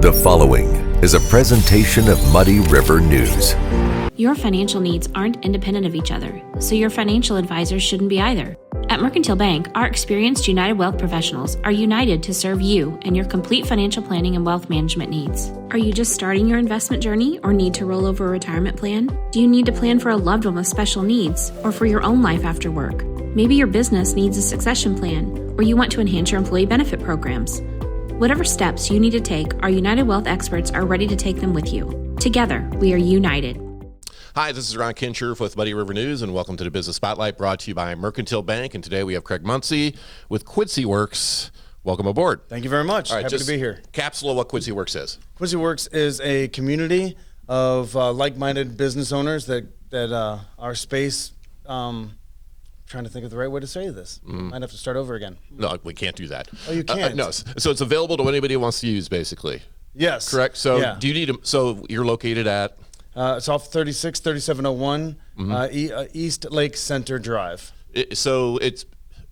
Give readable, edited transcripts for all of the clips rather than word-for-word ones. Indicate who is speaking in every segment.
Speaker 1: The following is a presentation of Muddy River News.
Speaker 2: Your financial needs aren't independent of each other, so your financial advisors shouldn't be either. At Mercantile Bank, our experienced United Wealth professionals are united to serve you and your complete financial planning and wealth management needs. Are you just starting your investment journey or need to roll over a retirement plan? Do you need to plan for a loved one with special needs or for your own life after work? Maybe your business needs a succession plan or you want to enhance your employee benefit programs. Whatever steps you need to take, our United Wealth experts are ready to take them with you. Together, we are united.
Speaker 3: Hi, this is Ron Kincher with Muddy River News, and welcome to the Business Spotlight brought to you by Mercantile Bank. And today we have Craig Muncie with Quincy Works. Welcome aboard.
Speaker 4: Thanh you very much.
Speaker 3: All right,
Speaker 4: Happy to be here.
Speaker 3: Capsule of what Quincy Works is.
Speaker 4: Quincy Works is a community of like-minded business owners that our space. Trying to think of the right way to say this. Might have to start over again.
Speaker 3: No, we can't do that.
Speaker 4: Oh, you can't?
Speaker 3: No, so it's available to anybody who wants to use, basically.
Speaker 4: Yes.
Speaker 3: Correct? So
Speaker 4: yeah.
Speaker 3: do you need so you're located at?
Speaker 4: It's off 3701 East Lake Center Drive.
Speaker 3: Is it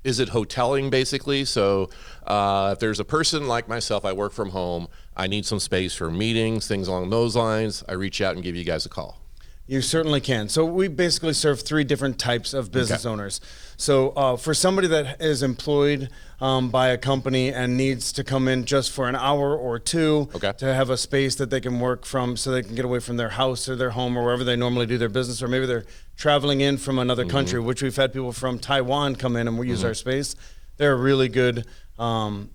Speaker 3: hoteling, basically? So if there's a person like myself, I work from home, I need some space for meetings, things along those lines, I reach out and give you guys a call.
Speaker 4: You certainly can. So we basically serve three different types of business owners. So for somebody that is employed by a company and needs to come in just for an hour or two to have a space that they can work from so they can get away from their house or their home or wherever they normally do their business, or maybe they're traveling in from another country, which we've had people from Taiwan come in and we use our space. They're a really good, one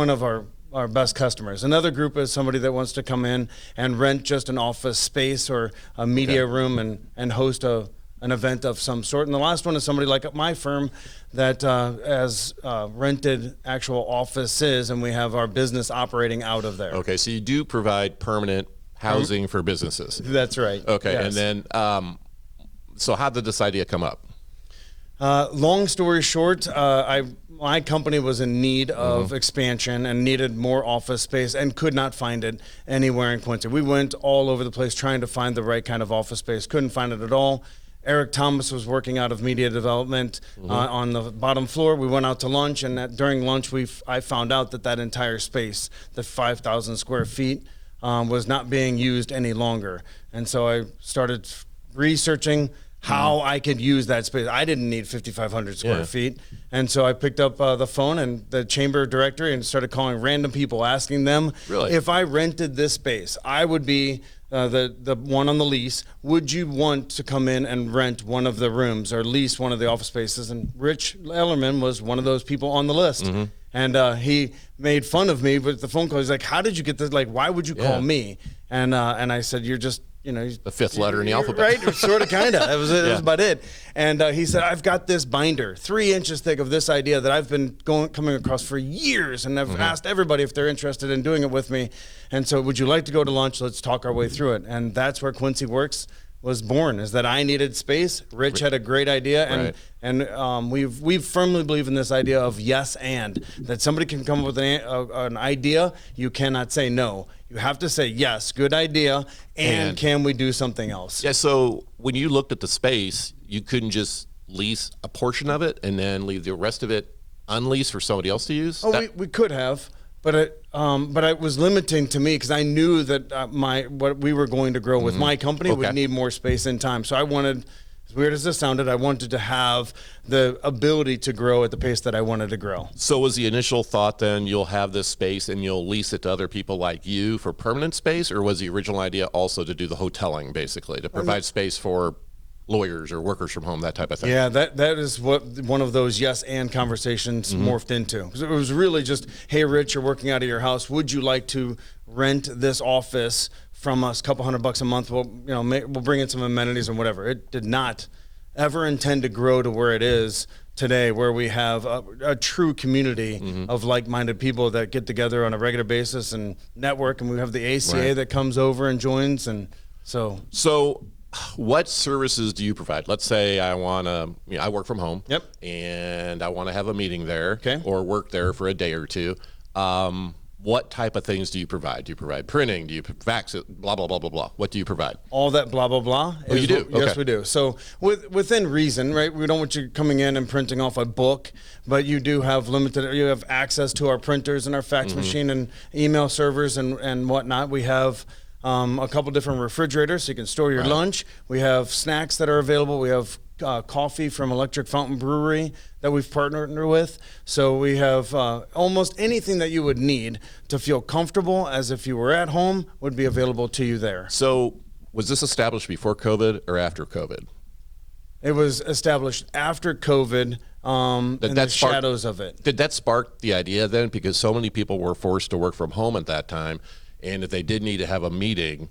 Speaker 4: of our best customers. Another group is somebody that wants to come in and rent just an office space or a media room and host an event of some sort. And the last one is somebody like at my firm that has rented actual offices, and we have our business operating out of there.
Speaker 3: Okay, so you do provide permanent housing for businesses.
Speaker 4: That's right.
Speaker 3: Okay,
Speaker 4: yes.
Speaker 3: And then, so how did this idea come up?
Speaker 4: Long story short, my company was in need of expansion and needed more office space and could not find it anywhere in Quincy. We went all over the place trying to find the right kind of office space. Couldn't find it at all. Eric Thomas was working out of media development on the bottom floor. We went out to lunch, and during lunch, I found out that entire space, the 5,000 square feet, was not being used any longer. And so I started researching how I could use that space. I didn't need 5,500 square feet. And so I picked up the phone and the chamber directory and started calling random people, asking them if I rented this space, I would be the one on the lease. Would you want to come in and rent one of the rooms or lease one of the office spaces? And Rich Ellerman was one of those people on the list. And he made fun of me with the phone call. He's like, how did you get this? Like, why would you call me? And I said, you're just, the
Speaker 3: fifth letter in the alphabet.
Speaker 4: Right, sort of, kind of. That was about it. And he said, I've got this binder, 3 inches thick of this idea that I've been coming across for years, and I've asked everybody if they're interested in doing it with me. And so would you like to go to lunch? Let's talk our way through it. And that's where Quincy Works was born, is that I needed space. Rich had a great idea, and we firmly believe in this idea of yes and, that somebody can come up with an idea, you cannot say no. You have to say yes, good idea, and can we do something else?
Speaker 3: Yeah, so when you looked at the space, you couldn't just lease a portion of it and then leave the rest of it unleased for somebody else to use?
Speaker 4: Oh, we could have. But it was limiting to me because I knew that what we were going to grow with my company would need more space and time. So I wanted, as weird as this sounded, I wanted to have the ability to grow at the pace that I wanted to grow.
Speaker 3: So was the initial thought then you'll have this space and you'll lease it to other people like you for permanent space, or was the original idea also to do the hoteling, basically, to provide space for lawyers or workers from home, that type of thing?
Speaker 4: Yeah, that is what one of those yes and conversations morphed into. Because it was really just, hey, Rich, you're working out of your house. Would you like to rent this office from us, a couple $100 a month? We'll bring in some amenities and whatever. It did not ever intend to grow to where it is today, where we have a true community of like-minded people that get together on a regular basis and network, and we have the ACA that comes over and joins, and so
Speaker 3: what services do you provide? Let's say I work from home.
Speaker 4: Yep.
Speaker 3: And I want to have a meeting there or work there for a day or two. what type of things do you provide? Do you provide printing? Do you fax it? Blah, blah, blah, blah, blah. What do you provide?
Speaker 4: All that blah, blah, blah.
Speaker 3: Oh, you do?
Speaker 4: Yes,
Speaker 3: Okay.
Speaker 4: we do. So within reason, right? We don't want you coming in and printing off a book, but you do have you have access to our printers and our fax machine and email servers and whatnot. We have a couple different refrigerators so you can store your lunch. We have snacks that are available. We have coffee from Electric Fountain Brewery that we've partnered with. So we have almost anything that you would need to feel comfortable as if you were at home would be available to you there.
Speaker 3: So was this established before COVID or after COVID?
Speaker 4: It was established after COVID and the shadows of it.
Speaker 3: Did that spark the idea then? Because so many people were forced to work from home at that time, and if they did need to have a meeting,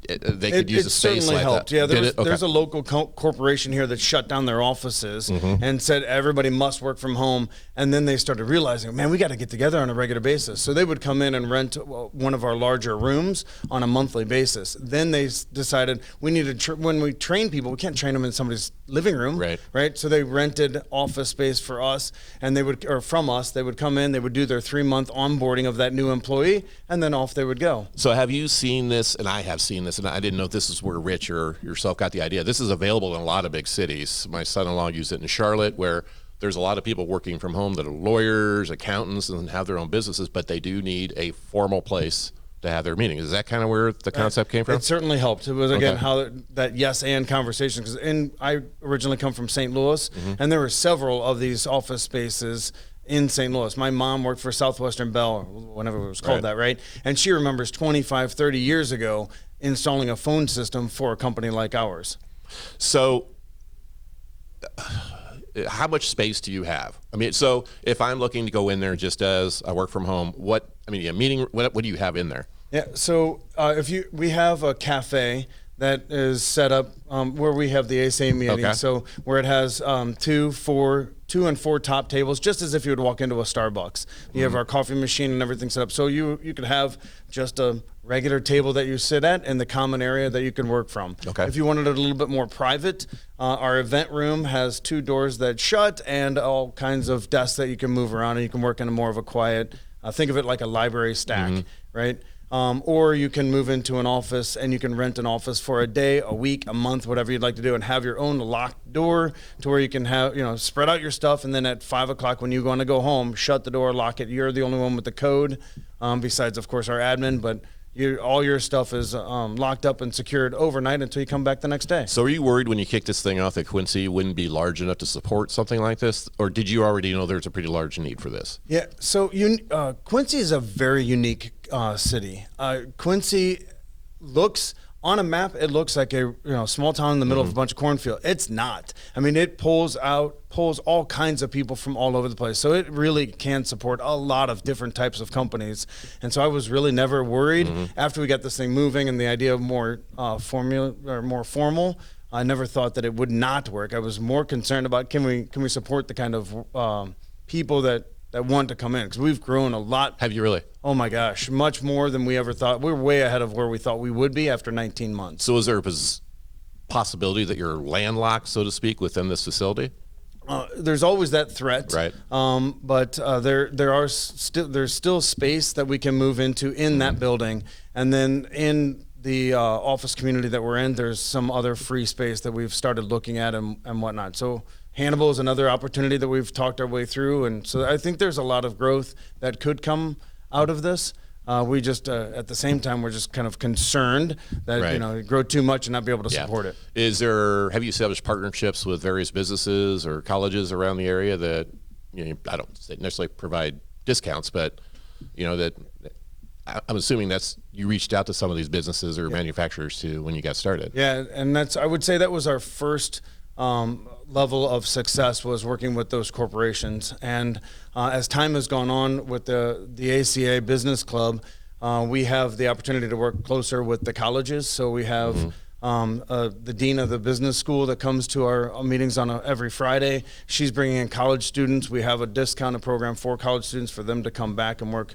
Speaker 3: they could use a space
Speaker 4: certainly
Speaker 3: like
Speaker 4: helped.
Speaker 3: that.
Speaker 4: Yeah,
Speaker 3: Okay.
Speaker 4: there's a local corporation here that shut down their offices and said everybody must work from home. And then they started realizing, man, we got to get together on a regular basis. So they would come in and rent one of our larger rooms on a monthly basis. Then they decided we need to, when we train people, we can't train them in somebody's living room, right? So they rented office space for us, and from us, they would come in, they would do their 3-month onboarding of that new employee, and then off they would go.
Speaker 3: So have you seen this? And I have seen this, and I didn't know this is where Rich or yourself got the idea. This is available in a lot of big cities. My son-in-law used it in Charlotte, where there's a lot of people working from home that are lawyers, accountants, and have their own businesses, but they do need a formal place to have their meetings. Is that kind of where the concept came from?
Speaker 4: It certainly helped. It was, again, how that yes and conversation. Because I originally come from St. Louis, and there were several of these office spaces in St. Louis. My mom worked for Southwestern Bell, whenever it was called that, right? And she remembers 25, 30 years ago installing a phone system for a company like ours.
Speaker 3: So how much space do you have? I mean, so if I'm looking to go in there just as I work from home, what do you have in there?
Speaker 4: Yeah, so we have a cafe that is set up where we have the ASA meeting.
Speaker 3: Okay.
Speaker 4: So where it has 2 and 4 top tables, just as if you would walk into a Starbucks. You have our coffee machine and everything set up. So you could have just a regular table that you sit at and the common area that you can work from.
Speaker 3: Okay.
Speaker 4: If you wanted it a little bit more private, our event room has 2 doors that shut and all kinds of desks that you can move around, and you can work in a more of a quiet, think of it like a library stack, right? Or you can move into an office and you can rent an office for a day, a week, a month, whatever you'd like to do, and have your own locked door to where you can have, spread out your stuff. And then at 5 o'clock when you want to go home, shut the door, lock it. You're the only one with the code, besides, of course, our admin. But all your stuff is locked up and secured overnight until you come back the next day.
Speaker 3: So are you worried when you kick this thing off that Quincy wouldn't be large enough to support something like this? Or did you already know there's a pretty large need for this?
Speaker 4: Yeah, so Quincy is a very unique city. Quincy looks, on a map, it looks like a small town in the middle of a bunch of cornfield. It's not. I mean, it pulls all kinds of people from all over the place. So it really can support a lot of different types of companies. And so I was really never worried after we got this thing moving and the idea of more more formal. I never thought that it would not work. I was more concerned about can we support the kind of people that want to come in, because we've grown a lot.
Speaker 3: Have you really?
Speaker 4: Oh my gosh, much more than we ever thought. We were way ahead of where we thought we would be after 19 months.
Speaker 3: So is there a possibility that you're landlocked, so to speak, within this facility?
Speaker 4: There's always that threat,
Speaker 3: right?
Speaker 4: But there's still space that we can move into in that building, and then in the office community that we're in, there's some other free space that we've started looking at and whatnot. So Hannibal is another opportunity that we've talked our way through, and so I think there's a lot of growth that could come out of this. We just at the same time, we're just kind of concerned that grow too much and not be able to support it.
Speaker 3: Have you established partnerships with various businesses or colleges around the area that I don't necessarily provide discounts, but that I'm assuming that's you reached out to some of these businesses or manufacturers too when you got started.
Speaker 4: Yeah, and I would say that was our first level of success, was working with those corporations. And as time has gone on with the ACA Business Club, we have the opportunity to work closer with the colleges. So we have the dean of the business school that comes to our meetings on every Friday. She's bringing in college students. We have a discounted program for college students for them to come back and work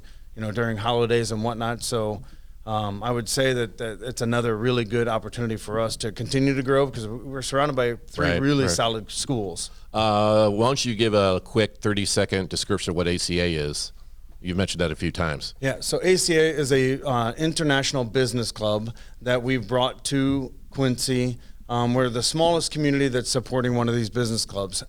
Speaker 4: during holidays and whatnot. So I would say that it's another really good opportunity for us to continue to grow, because we're surrounded by 3 really solid schools.
Speaker 3: Why don't you give a quick 30-second description of what ACA is? You've mentioned that a few times.
Speaker 4: Yeah, so ACA is a international business club that we've brought to Quincy. We're the smallest community that's supporting one of these business clubs.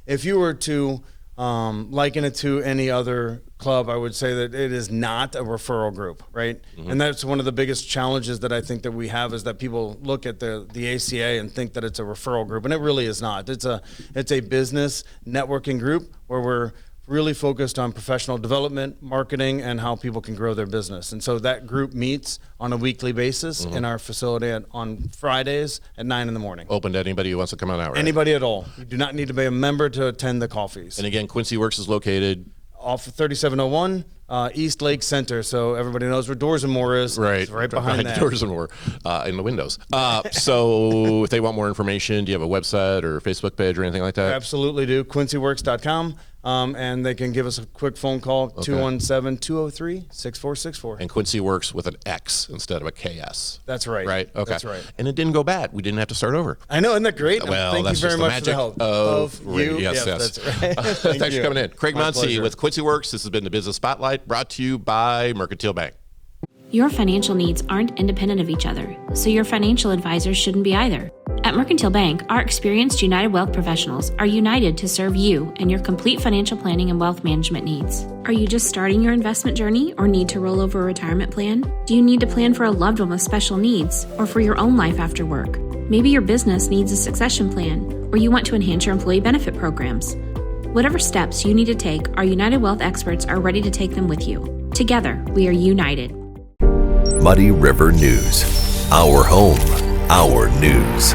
Speaker 4: If you were to liken it to any other club, I would say that it is not a referral group, right? Mm-hmm. And that's one of the biggest challenges that I think that we have, is that people look at the ACA and think that it's a referral group, and it really is not. It's a business networking group where we're really focused on professional development, marketing, and how people can grow their business. And so that group meets on a weekly basis in our facility on Fridays at 9 in the morning.
Speaker 3: Open to anybody who wants to come out, right?
Speaker 4: Anybody at all. You do not need to be a member to attend the coffees.
Speaker 3: And again, Quincy Works is located
Speaker 4: off of 3701 East Lake Center, so everybody knows where Doors and More is.
Speaker 3: Right,
Speaker 4: it's right behind that.
Speaker 3: Doors and More in the windows. So if they want more information, do you have a website or Facebook page or anything like that?
Speaker 4: Absolutely do. QuincyWorks.com. And they can give us a quick phone call, 217-203-6464.
Speaker 3: And Quincy Works with an X instead of a KS.
Speaker 4: That's right.
Speaker 3: Right? Okay.
Speaker 4: That's right.
Speaker 3: And it didn't go bad. We didn't have to start over.
Speaker 4: I know, isn't that great?
Speaker 3: Well,
Speaker 4: thank
Speaker 3: that's
Speaker 4: you very
Speaker 3: just the
Speaker 4: much for the help
Speaker 3: of
Speaker 4: you.
Speaker 3: Yes.
Speaker 4: That's right.
Speaker 3: Thanks for coming in. Craig
Speaker 4: My
Speaker 3: Muncy
Speaker 4: pleasure.
Speaker 3: with Quincy Works. This has been the Business Spotlight, brought to you by Mercantile Bank.
Speaker 2: Your financial needs aren't independent of each other, so your financial advisors shouldn't be either. At Mercantile Bank, our experienced United Wealth professionals are united to serve you and your complete financial planning and wealth management needs. Are you just starting your investment journey or need to roll over a retirement plan? Do you need to plan for a loved one with special needs or for your own life after work? Maybe your business needs a succession plan or you want to enhance your employee benefit programs. Whatever steps you need to take, our United Wealth experts are ready to take them with you. Together, we are united.
Speaker 1: Muddy River News. Our home, our news.